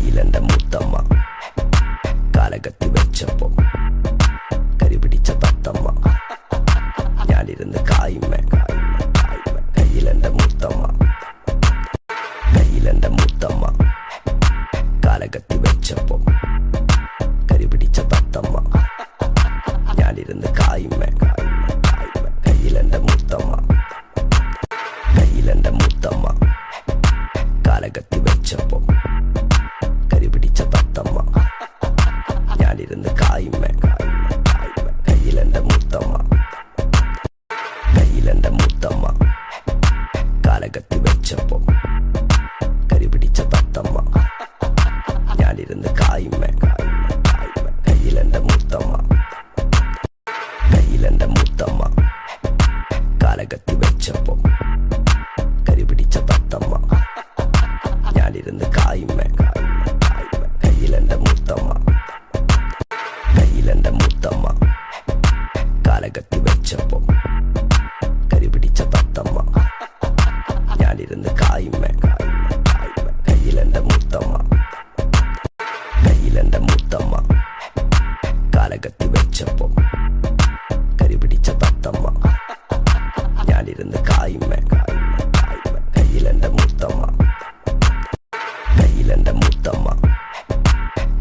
കയ്യിലെന്റെ മുത്തമ്മ കാലകത്തി വെച്ചപ്പോ കരിപിടിച്ച തത്തമ്മ ഞാനിരുന്ന് കായ്മ കയ്യിലെന്റെ മുത്തമ്മ കാലകത്തി വെച്ചപ്പോ കരിപിടിച്ച തത്തമ്മ ഞാനിരുന്ന് കായ്മ കയ്യിലെന്റെ മുത്തമ്മ കാലകത്തി വെച്ചപ്പോ കരിപിടിച്ച തത്തമ്മ ഞാനിരുന്ന് കായ്മ കയ്യിലെന്റെ മുത്തമ്മ കാലകത്തി വെച്ചപ്പോ കരിപിടിച്ച തത്തമ്മ ഞാനിരുന്ന് കായ്മ കയ്യിലെന്റെ മുത്തമ്മ കാലകത്തി വെച്ചപ്പോ കരിപിടിച്ച തത്തമ്മ ഞാനിരുന്ന് കായ്മ കയ്യിലെന്റെ മുത്തമ്മ കാലകത്തി വെച്ചപ്പോ കരിപിടിച്ച തത്തമ്മ ഞാനിരുന്ന് കായ്മ കയ്യിലെന്റെ മുത്തമ്മ കാലകത്തി വെച്ചപ്പോ കരിപിടിച്ച തത്തമ്മ ഞാനിരുന്ന് കായ്മ കയ്യിലെന്റെ മുത്തമ്മ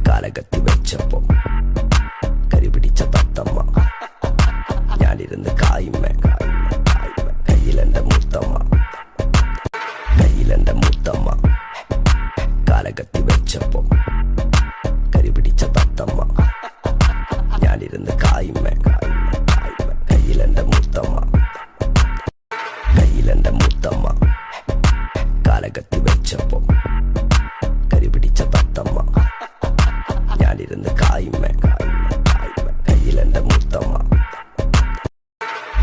കാലകത്തി വെച്ചപ്പോ കരിപിടിച്ച തത്തമ്മ ഞാനിരുന്ന് കായ്മ കയ്യിലെന്റെ മുത്തമ്മ കാലകത്തി വെച്ചപ്പോ കരിപിടിച്ച തത്തമ്മ ഞാനിരുന്ന് കായ്മ കയ്യിലെന്റെ മുത്തമ്മ കാലകത്തി വെച്ചപ്പോ കരിപിടിച്ച തത്തമ്മ ഞാനിരുന്ന് കായ്മ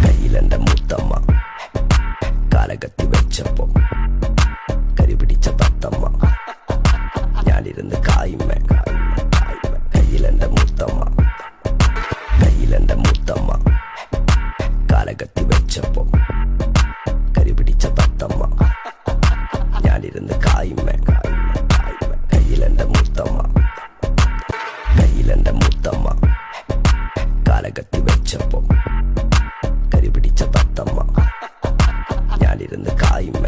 കയ്യിലെന്റെ മുത്തമ്മ കാലകത്തി വെച്ചപ്പോ കരിപിടിച്ച തത്തമ്മ ഞാനിരുന്ന് കായ്മ കയ്യിലെന്റെ മുത്തമ്മ കാലകത്തി വെച്ചപ്പോ കരിപിടിച്ച തത്തമ്മ ഞാനിരുന്ന് കായ്മ കയ്യിലെന്റെ മുത്തമ്മ കാലകത്തി വെച്ചപ്പോ കരിപിടിച്ച തത്തമ്മ ഞാനിരുന്ന് കായ്മ